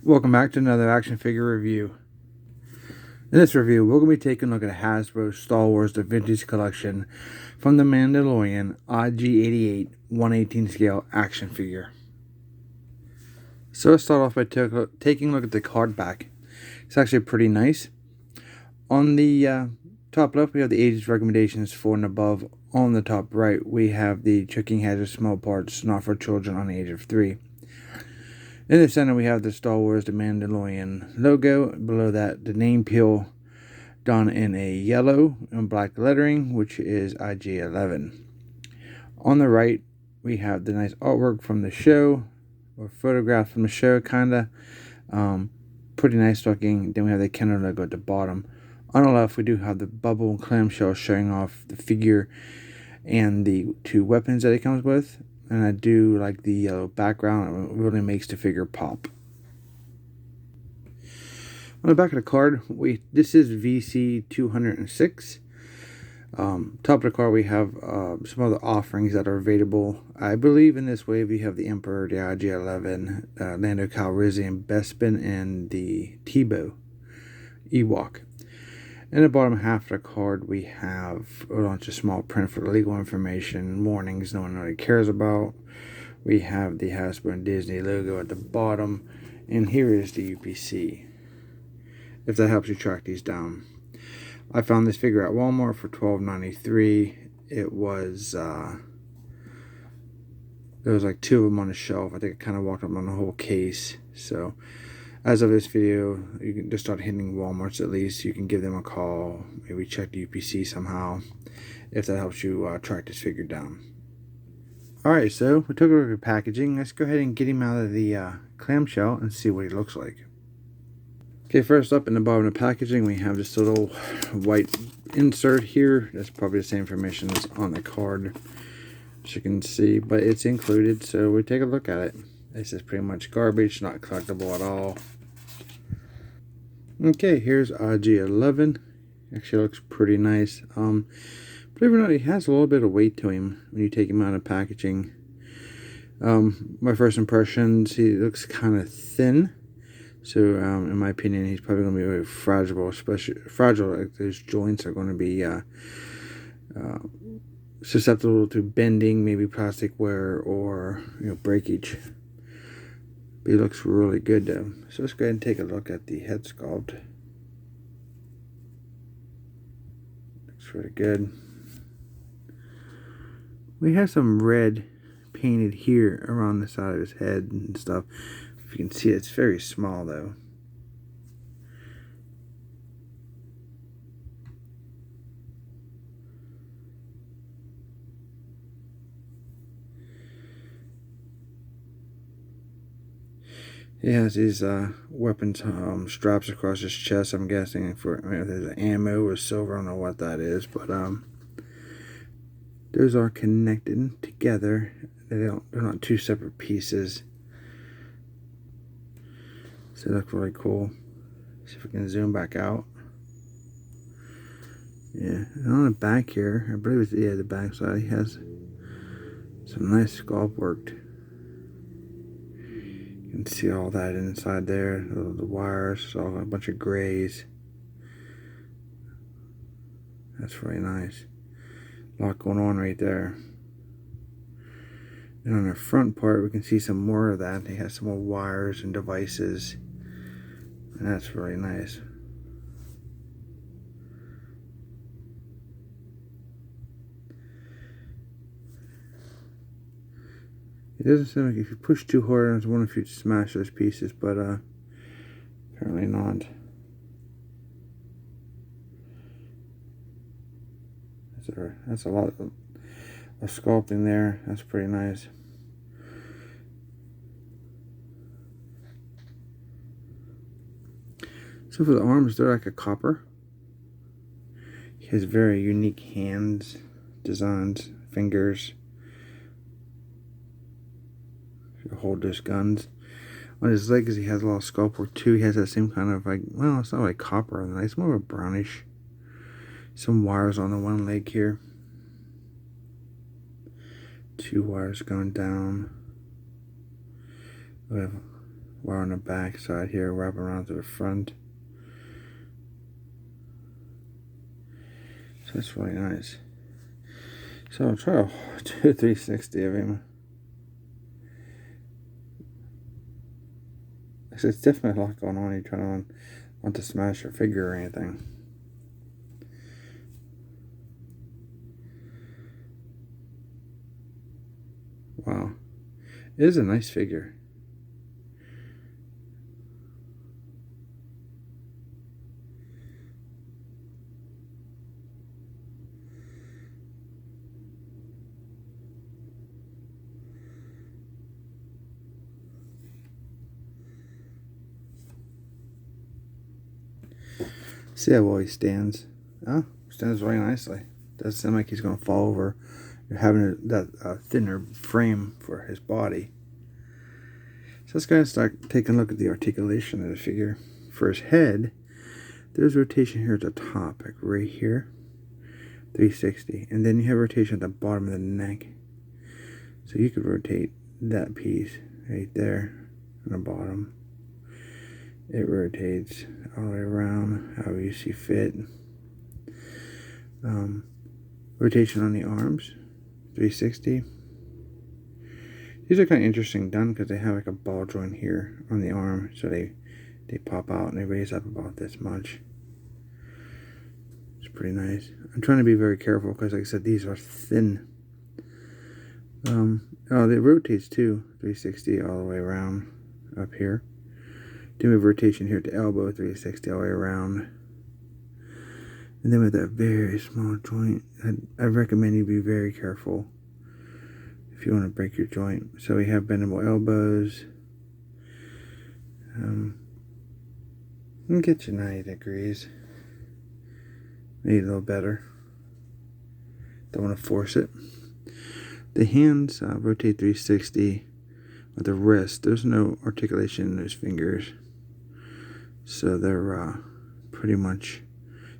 Welcome back to another action figure review. In this review, we're going to be taking a look at Hasbro Star Wars The Vintage Collection from the Mandalorian IG-11 1/18 scale action figure. So let's start off by taking a look at the card back. It's actually pretty nice. On the top left, we have the age recommendations 4 and above. On the top right, we have the choking hazard small parts not for children on the age of 3. In the center, we have the Star Wars The Mandalorian logo. Below that, the name peel done in a yellow and black lettering, which is IG-11. On the right, we have the nice artwork from the show, or photograph from the show, kinda. Pretty nice looking. Then we have the Kenner logo at the bottom. On the left, we do have the bubble and clamshell showing off the figure and the 2 weapons that it comes with. And I do like the yellow background. It really makes the figure pop. On the back of the card, this is VC206. Top of the card, we have some other offerings that are available. I believe in this wave, we have the Emperor, the IG-11, Lando Calrissian, Bespin, and the Tebow Ewok. In the bottom half of the card, we have a bunch of small print for the legal information, warnings no one really cares about. We have the Hasbro and Disney logo at the bottom, and here is the UPC, if that helps you track these down. I found this figure at Walmart for $12.93. It was, there was like 2 of them on the shelf. I think I kind of walked up on the whole case, so as of this video, you can just start hitting Walmarts at least. You can give them a call, maybe check the UPC somehow, if that helps you track this figure down. Alright, so we took a look at packaging. Let's go ahead and get him out of the clamshell and see what he looks like. Okay, first up in the bottom of the packaging, we have this little white insert here. That's probably the same information that's on the card, as you can see, but it's included, so we take a look at it. This is pretty much garbage, not collectible at all. Okay, here's IG-11. Actually looks pretty nice. Believe it or not, he has a little bit of weight to him when you take him out of packaging. My first impressions, he looks kind of thin. So, in my opinion, he's probably going to be very fragile, especially fragile. Like those joints are going to be susceptible to bending, maybe plastic wear, or breakage. But he looks really good though. So let's go ahead and take a look at the head sculpt. Looks really good. We have some red painted here around the side of his head and stuff. If you can see, it's very small though. He has these weapons straps across his chest. I'm guessing for if there's ammo or silver. I don't know what that is, but those are connected together. They're not 2 separate pieces. So they look really cool. See if we can zoom back out. Yeah, and on the back here, I believe it's the back side. He has some nice sculpt work. You can see all that inside there, the wires, all a bunch of grays. That's really nice. A lot going on right there. And on the front part, we can see some more of that. They have some more wires and devices. And that's really nice. It doesn't seem like if you push too hard, I was wondering if you'd smash those pieces, but apparently not. That's a lot of sculpting there. That's pretty nice. So for the arms, they're like a copper. He has very unique hands, designs, fingers. Hold those guns. On his legs, he has a lot of sculpt work too. He has that same kind of, like, well, it's not like copper, it's more of a brownish. Some wires on the one leg here. 2 wires going down. We have wire on the back side here, wrapping around to the front. So that's really nice. So I'll try to do 360 of him. So it's definitely a lot going on. You try to want to smash your figure or anything. Wow, it is a nice figure. See how well he stands. Oh, stands very nicely. Doesn't seem like he's going to fall over. You're having that thinner frame for his body. So let's go ahead and start taking a look at the articulation of the figure. For his head, there's rotation here at the top, like right here, 360. And then you have rotation at the bottom of the neck. So you could rotate that piece right there on the bottom. It rotates all the way around, however you see fit. Rotation on the arms, 360. These are kind of interesting done because they have like a ball joint here on the arm, so they pop out and they raise up about this much. It's pretty nice. I'm trying to be very careful because, like I said, these are thin. Oh, it rotates too, 360 all the way around up here. Do a rotation here at the elbow, 360 all the way around. And then with that very small joint, I recommend you be very careful if you want to break your joint. So we have bendable elbows. And get you 90 degrees. Maybe a little better. Don't want to force it. The hands rotate 360. With the wrist, there's no articulation in those fingers. So they're pretty much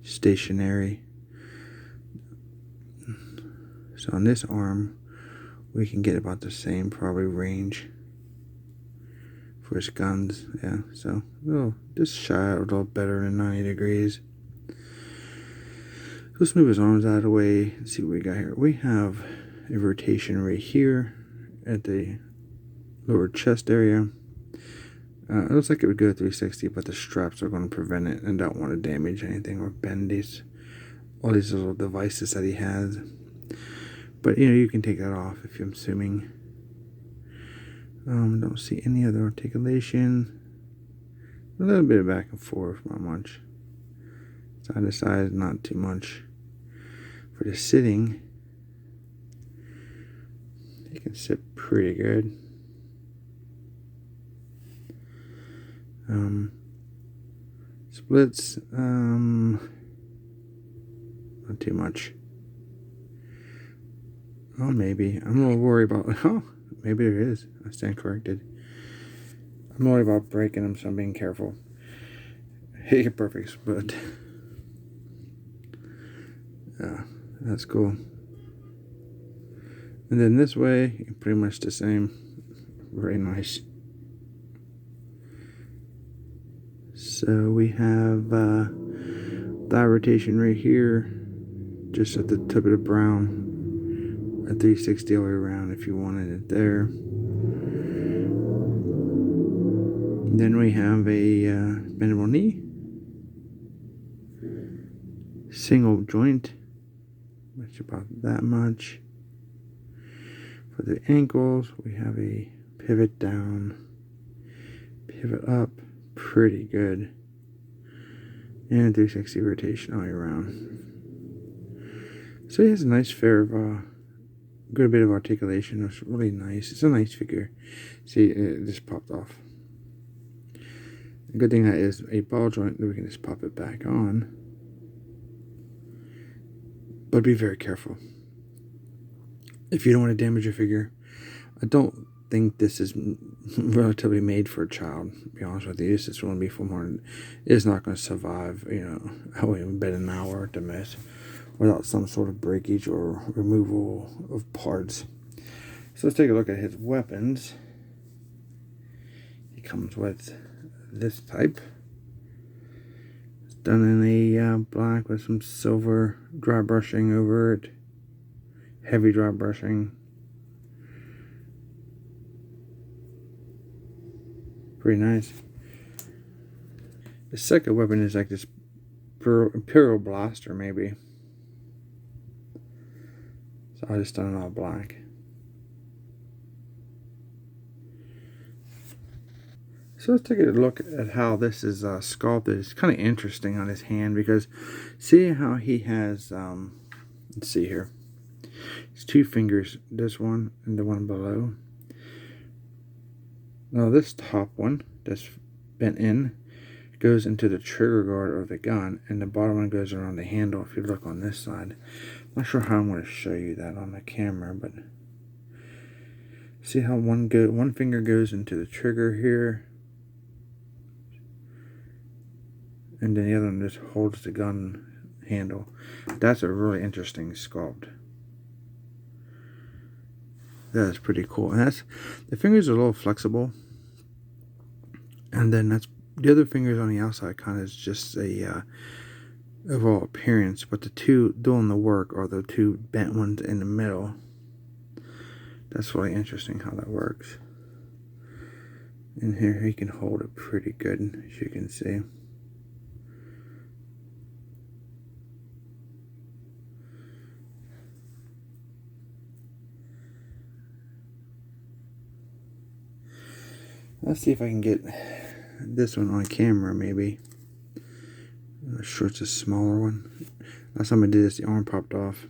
stationary. So on this arm, we can get about the same probably range for his guns. Yeah, so just shy a little better than 90 degrees. Let's move his arms out of the way and see what we got here. We have a rotation right here at the lower chest area. It looks like it would go 360, but the straps are going to prevent it and don't want to damage anything or bend all these little devices that he has. But you can take that off if I'm assuming. Don't see any other articulation. A little bit of back and forth, not much. Side to side, not too much. For the sitting, he can sit pretty good. Splits, not too much. Oh, maybe. I'm a little worried about, maybe there is. I stand corrected. I'm worried about breaking them, so I'm being careful. Hey, perfect split. Yeah, that's cool. And then this way, pretty much the same. Very nice. So we have thigh rotation right here, just at the tip of the brown, at 360 all the way around if you wanted it there. Then we have a bendable knee, single joint, which about that much. For the ankles, we have a pivot down, pivot up, pretty good, and 360 rotation all the way around. So he has a nice fair of good bit of articulation. It's really nice. It's a nice figure. See, it just popped off. The good thing that is a ball joint that we can just pop it back on. But be very careful. If you don't want to damage your figure, I don't think this is relatively made for a child, to be honest with you. This is going to be for more. It's not going to survive, I wouldn't bet an hour to miss without some sort of breakage or removal of parts. So let's take a look at his weapons. It comes with this type. It's done in a black with some silver dry brushing over it. Heavy dry brushing. Pretty nice. The second weapon is like this Imperial Blaster, maybe. So I just done it all black. So let's take a look at how this is sculpted. It's kind of interesting on his hand because see how he has, let's see here. It's two fingers, this one and the one below. Now this top one that's bent in goes into the trigger guard of the gun, and the bottom one goes around the handle if you look on this side. I'm not sure how I'm going to show you that on the camera, but see how one finger goes into the trigger here, and then the other one just holds the gun handle. That's a really interesting sculpt. That's pretty cool. And that's, the fingers are a little flexible, and then that's the other fingers on the outside kind of is just a overall appearance, but the two doing the work are the two bent ones in the middle. That's really interesting how that works. And here he can hold it pretty good, as you can see. Let's see if I can get this one on camera, maybe. I'm sure it's a smaller one. Last time I did this, the arm popped off.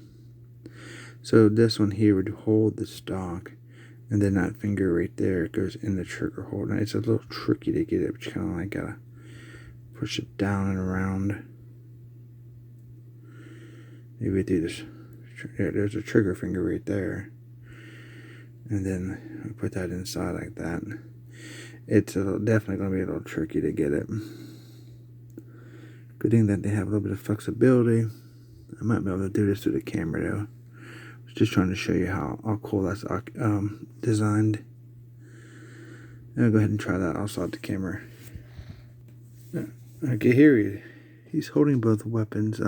So this one here would hold the stock, and then that finger right there goes in the trigger hold. Now it's a little tricky to get it, but you kind of like gotta push it down and around. Maybe do this. There's a trigger finger right there, and then we put that inside like that. It's definitely going to be a little tricky to get it. Good thing that they have a little bit of flexibility. I might be able to do this through the camera though. I was just trying to show you how cool that's designed. I'll go ahead and try that outside the camera. Okay, here he's holding both weapons.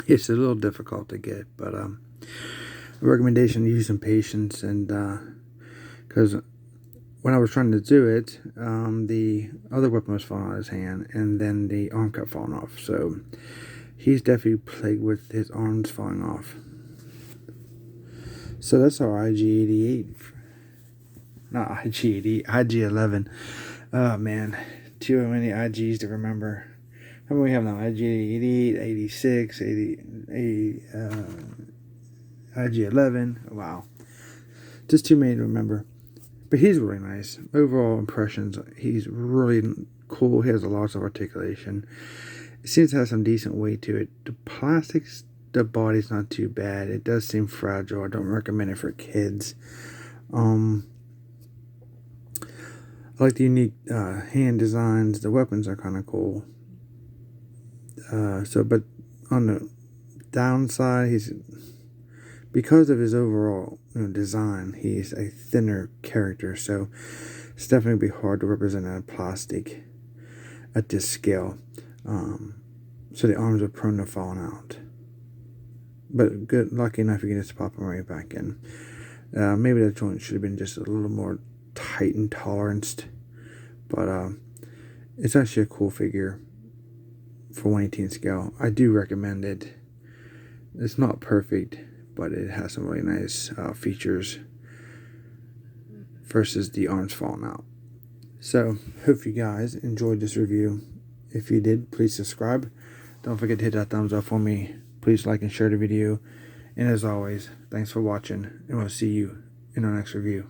It's a little difficult to get, but a recommendation: use some patience, and because when I was trying to do it, the other weapon was falling out of his hand, and then the arm kept falling off. So he's definitely plagued with his arms falling off. So that's our IG-88, not IG-88, IG-11. Oh man, too many IGs to remember. How many we have now? IG-88, 86, 80, IG-11. Wow, just too many to remember. But he's really nice. Overall impressions, he's really cool. He has lots of articulation. It seems to have some decent weight to it. The plastics, the body's not too bad. It does seem fragile. I don't recommend it for kids. I like the unique hand designs. The weapons are kind of cool. But on the downside, because of his overall design, he's a thinner character, so it's definitely be hard to represent a plastic at this scale. So the arms are prone to falling out. But lucky enough, you can just pop them right back in. Maybe that joint should have been just a little more tight and toleranced, but it's actually a cool figure for 1/18 scale. I do recommend it. It's not perfect, but it has some really nice features versus the arms falling out. So, hope you guys enjoyed this review. If you did, please subscribe. Don't forget to hit that thumbs up for me. Please like and share the video. And as always, thanks for watching, and we'll see you in our next review.